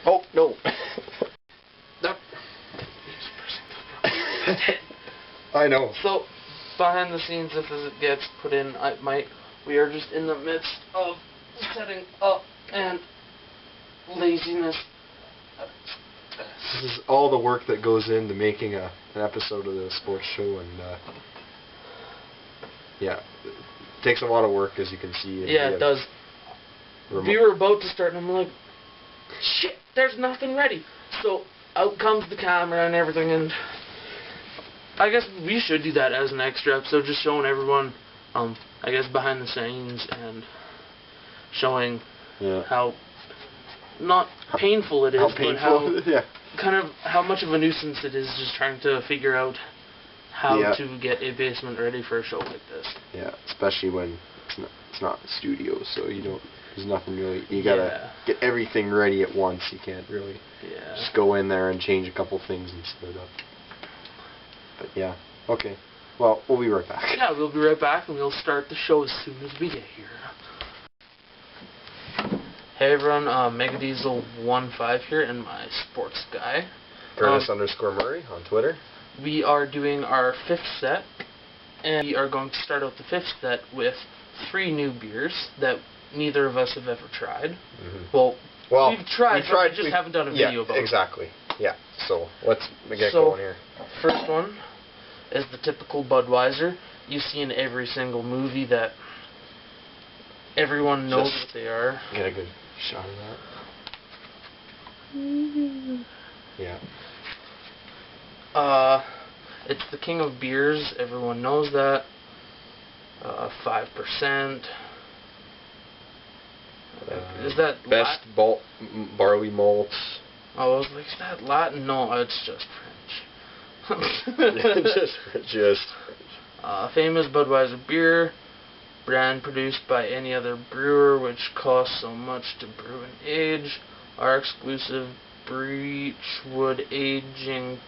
Oh, no. No. I know. So, behind the scenes, just as it gets put in, we are just in the midst of setting up, and laziness. This is all the work that goes into making an episode of the sports show, and yeah, it takes a lot of work, as you can see. Yeah, it does. We were about to start, and I'm like, shit, there's nothing ready. So out comes the camera and everything, and I guess we should do that as an extra episode, just showing everyone, I guess, behind the scenes, and showing how not painful it is, but how kind of how much of a nuisance it is just trying to figure out how to get a basement ready for a show like this. Yeah, especially when it's not a studio, so there's nothing really. You gotta get everything ready at once. You can't really just go in there and change a couple things and set it up. But yeah, okay. Well, we'll be right back. Yeah, we'll be right back, and we'll start the show as soon as we get here. Hey everyone, Megadiesel15 here, and my sports guy. Curtis_Murray on Twitter. We are doing our 5th set, and we are going to start out the 5th set with 3 new beers that neither of us have ever tried. Mm-hmm. Well, we've tried, but we just haven't done a video about it. Exactly. Yeah, so let's get going here. First one is the typical Budweiser. You see in every single movie that everyone knows what they are. Get a good shot of that. Yeah. It's the king of beers. Everyone knows that. 5%. Is that best barley malts? Oh, I was like, is that Latin? No, it's just French. just famous Budweiser beer. Brand produced by any other brewer, which costs so much to brew and age. Our exclusive Beechwood aging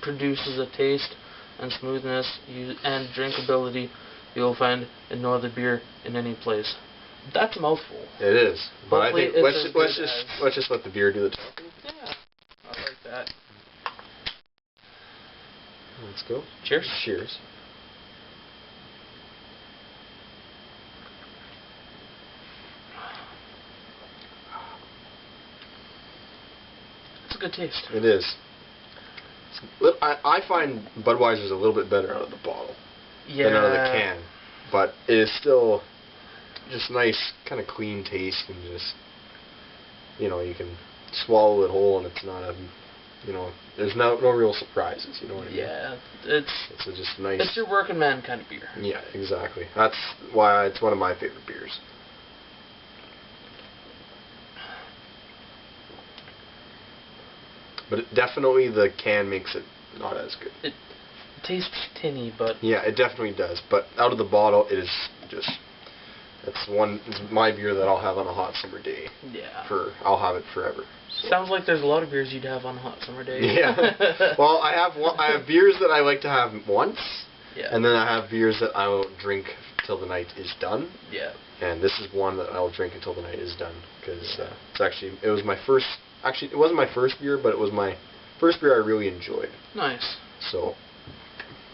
produces a taste and smoothness and drinkability you will find in no other beer in any place. That's a mouthful. It is, but I think let's just let the beer do the talking. Yeah, I like that. Let's go. Cheers. Cheers. It's a good taste. It is. I find Budweiser's a little bit better out of the bottle than out of the can, but it is still just nice, kind of clean taste, and just, you can swallow it whole, and it's not there's no real surprises. You know what I mean? Yeah, it's just nice. It's your working man kind of beer. Yeah, exactly. That's why it's one of my favorite beers. But definitely the can makes it not as good. It tastes tinny, but yeah, it definitely does. But out of the bottle, it is just. It's my beer that I'll have on a hot summer day. Yeah. I'll have it forever. So. Sounds like there's a lot of beers you'd have on a hot summer day. Yeah. Well, I have beers that I like to have once. Yeah. And then I have beers that I will drink till the night is done. Yeah. And this is one that I'll drink until the night is done, because it was my first. Actually, it wasn't my first beer, but it was my first beer I really enjoyed. Nice. So,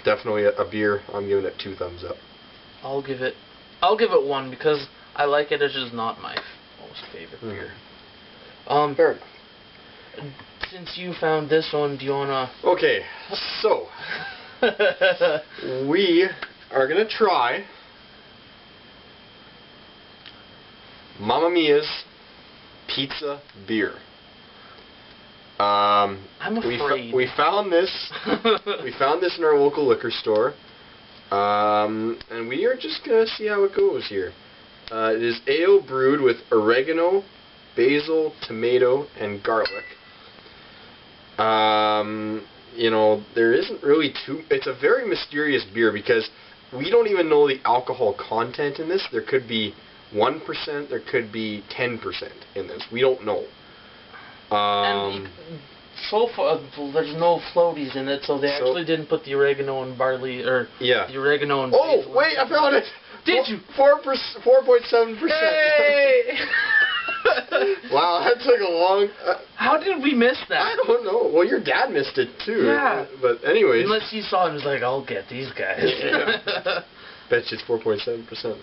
definitely a beer. I'm giving it 2 thumbs up. I'll give it 1 because I like it. It's just not my most favorite beer. Fair enough. Since you found this one, do you wanna? Okay, so we are gonna try Mamma Mia's Pizza Beer. I'm afraid. We found this. We found this in our local liquor store, and we are just gonna see how it goes here. It is ale brewed with oregano, basil, tomato, and garlic. There isn't really it's a very mysterious beer because we don't even know the alcohol content in this. There could be 1%, there could be 10% in this. We don't know. And so far, there's no floaties in it, so they actually didn't put the oregano and barley, or the oregano and basil. Oh, wait, I found it! Did you? 4.7%. Hey! Wow, that took a long... How did we miss that? I don't know. Well, your dad missed it too. Yeah. But anyways. Unless he saw it and was like, I'll get these guys. Bet you it's 4.7%.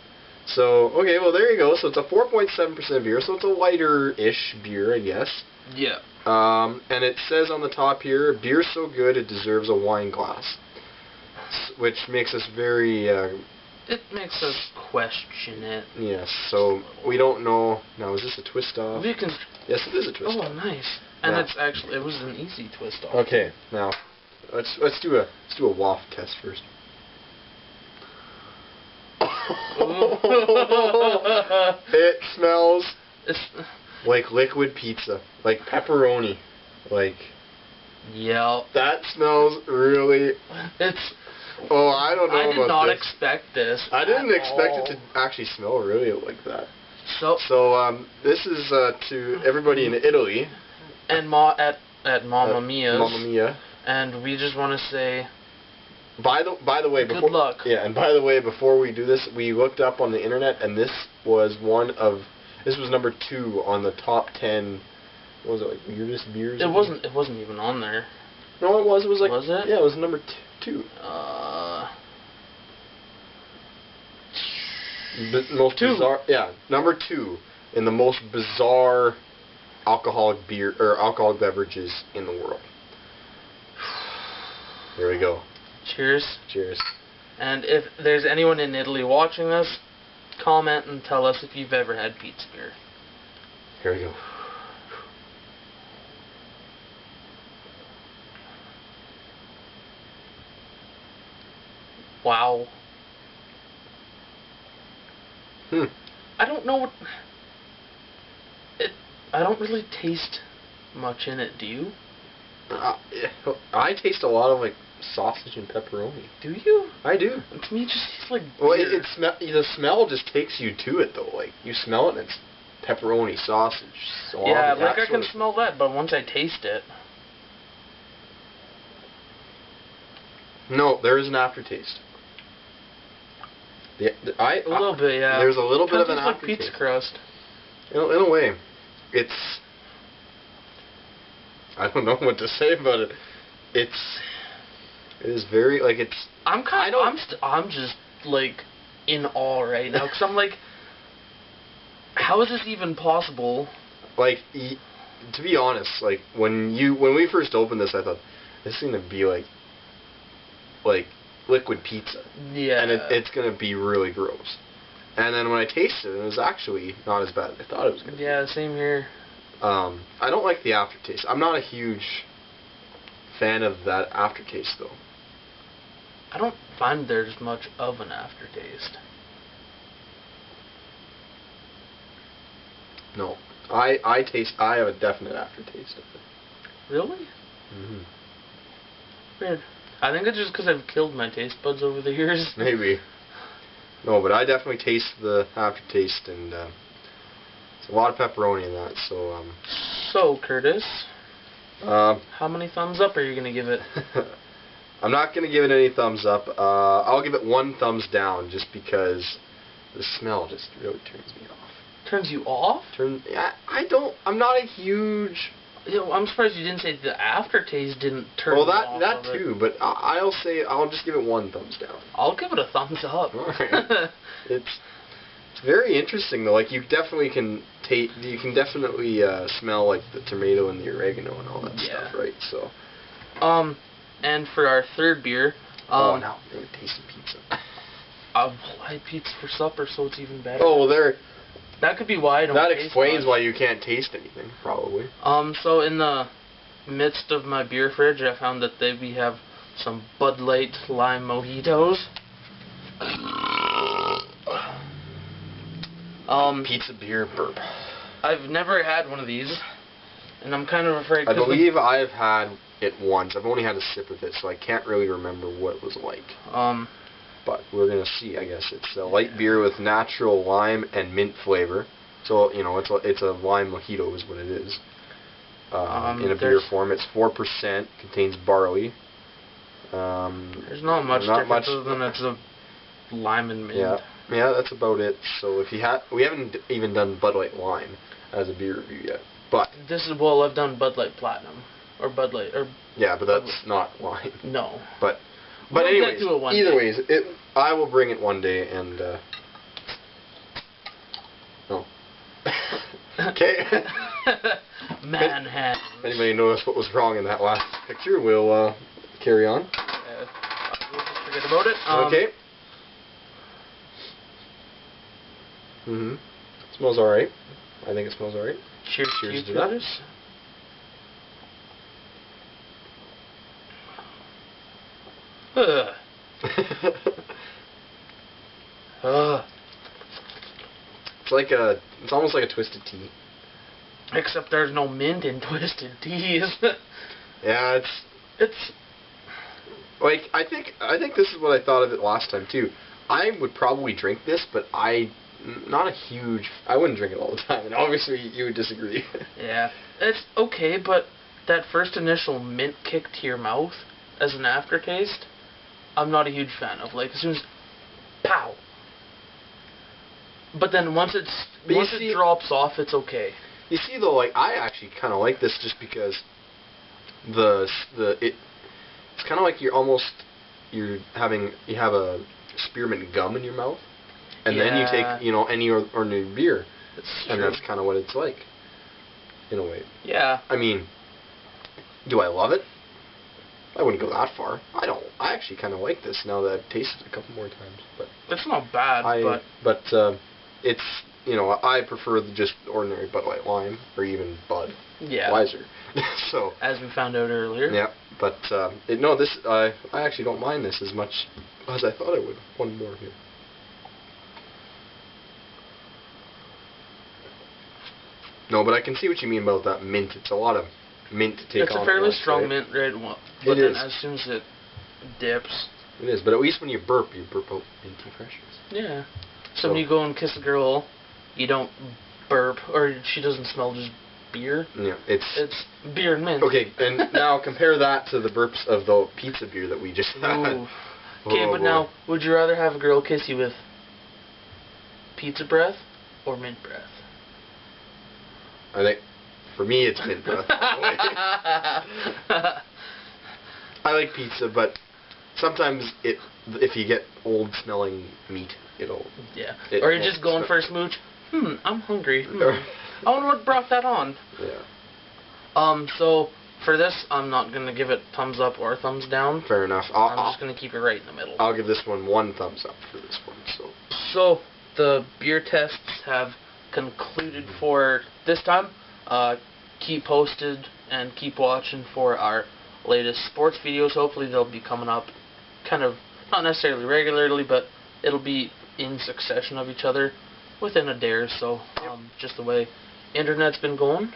So, okay, well, there you go. So it's a 4.7% beer, so it's a lighter-ish beer, I guess. Yeah. And it says on the top here, beer so good it deserves a wine glass. Which makes us very... it makes us question it. Yes, so we don't know... Now, is this a twist-off? We can... Yes, it is a twist-off. Oh, nice. And it's actually... It was an easy twist-off. Okay, now, let's do a waft test first. It smells like liquid pizza, like pepperoni, like. Yeah. That smells really. It's. Oh, I don't know about this. I did not expect this. I didn't expect it to actually smell really like that. So this is to everybody in Italy. And at Mamma Mia's. Mamma Mia. And we just want to say. By the way, before, good luck. Yeah, and by the way, before we do this, we looked up on the internet, and this was number 2 on the top 10. What was it, like weirdest beers? It wasn't even on there. No, it was. It was like. Was it? Yeah, it was number 2. Most 2. Bizarre. Yeah, number 2 in the most bizarre alcoholic beer or alcoholic beverages in the world. Here we go. Cheers. Cheers. And if there's anyone in Italy watching this, comment and tell us if you've ever had pizza beer. Here we go. Wow. I don't know what... I don't really taste much in it, do you? I taste a lot of, like, sausage and pepperoni. Do you? I do. To me, it just tastes like beer. Well, the smell just takes you to it, though. Like, you smell it, and it's pepperoni, sausage, salami. Yeah, like, I can smell that, but once I taste it... No, there is an aftertaste. A little bit, yeah. There's a little bit of an aftertaste. Like pizza crust. In a way. It's... I don't know what to say about it. It is very, like, it's... I'm just, like, in awe right now, because I'm like, how is this even possible? Like, to be honest, like, when we first opened this, I thought, this is going to be, like, liquid pizza. Yeah. And it's going to be really gross. And then when I tasted it, it was actually not as bad as I thought it was going to be. Yeah, same here. I don't like the aftertaste. I'm not a huge fan of that aftertaste, though. I don't find there's much of an aftertaste. No. I have a definite aftertaste of it. Really? Mm-hmm. Weird. I think it's just because I've killed my taste buds over the years. Maybe. No, but I definitely taste the aftertaste, and it's a lot of pepperoni in that, so... So, Curtis, how many thumbs up are you going to give it? I'm not going to give it any thumbs up. I'll give it 1 thumbs down, just because the smell just really turns me off. Turns you off? I'm not a huge... I'm surprised you didn't say the aftertaste didn't turn you off. Well, that too, but I'll just give it 1 thumbs down. I'll give it a thumbs up. Alright. It's very interesting though. Like, you definitely can smell, like, the tomato and the oregano and all that stuff, right? So. And for our third beer. Oh no, really tasty pizza. I had pizza for supper, so it's even better. Oh, well, there. That could be why I don't. That explains why you can't taste anything, probably. So in the midst of my beer fridge, I found that we have some Bud Light lime mojitos. Pizza beer burp. I've never had one of these, and I'm kind of afraid. I believe I've had it once. I've only had a sip of it, so I can't really remember what it was like. But we're gonna see. I guess it's a light beer with natural lime and mint flavor. So it's a lime mojito is what it is. In a beer form, it's 4%. Contains barley. There's not much difference other than it's a lime and mint. Yeah, that's about it. So if we haven't even done Bud Light Lime. as a beer review yet. But this is, well, I've done Bud Light Platinum or Bud Light or yeah, but that's not wine. No. But we'll anyways, get to it one either day. ways, I will bring it one day and. Oh. Okay. Manhattan. If anybody noticed what was wrong in that last picture, we'll carry on. We'll just forget about it. Okay. Smells alright. I think it smells alright. Cheers to that. It's almost like a twisted tea. Except there's no mint in twisted teas. Yeah, it's like I think this is what I thought of it last time too. I would probably drink this, but I wouldn't drink it all the time, and obviously you would disagree. Yeah, it's okay, but that first initial mint kick to your mouth as an aftertaste, I'm not a huge fan of. Like, as soon as, pow. But then once it drops off, it's okay. You see, though, like I actually kind of like this just because it's kind of like you have a spearmint gum in your mouth. And then you take, any ordinary beer, and that's kind of what it's like, in a way. Yeah. I mean, do I love it? I wouldn't go that far. I don't. I actually kind of like this now that I've tasted it a couple more times. But it's not bad. But it's I prefer just ordinary Bud Light Lime or even Bud. Yeah. Weiser. So. As we found out earlier. Yeah. But this I actually don't mind this as much as I thought I would. One more here. No, but I can see what you mean about that mint. It's a lot of mint to take on. It's a fairly strong mint, right? But then as soon as it dips. It is, but at least when you burp out minty freshness. Yeah. So when you go and kiss a girl, you don't burp, or she doesn't smell just beer. Yeah, it's beer and mint. Okay, and now compare that to the burps of the pizza beer that we just had. Okay, but now, would you rather have a girl kiss you with pizza breath or mint breath? I think, for me, it's mint breath. I like pizza, but sometimes if you get old-smelling meat, it'll... Yeah. Or you're just going for a smooch. I'm hungry. I wonder what brought that on. Yeah. So, for this, I'm not going to give it thumbs up or thumbs down. Fair enough. I'm just going to keep it right in the middle. I'll give this one thumbs up for this one. So the beer tests have concluded for this time. Keep posted and keep watching for our latest sports videos. Hopefully they'll be coming up kind of, not necessarily regularly, but it'll be in succession of each other within a day or so. Just the way internet's been going.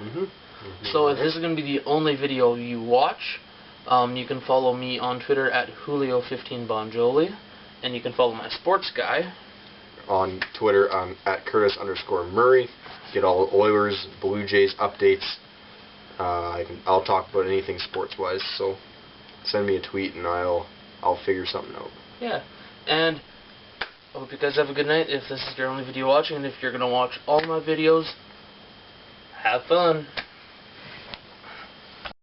So if this is going to be the only video you watch, you can follow me on Twitter at Julio15Bonjoli, and you can follow my sports guy on Twitter at Curtis_Murray. Get all Oilers, Blue Jays updates. I'll talk about anything sports-wise, so send me a tweet and I'll figure something out. Yeah, and I hope you guys have a good night if this is your only video watching, and if you're going to watch all my videos, have fun.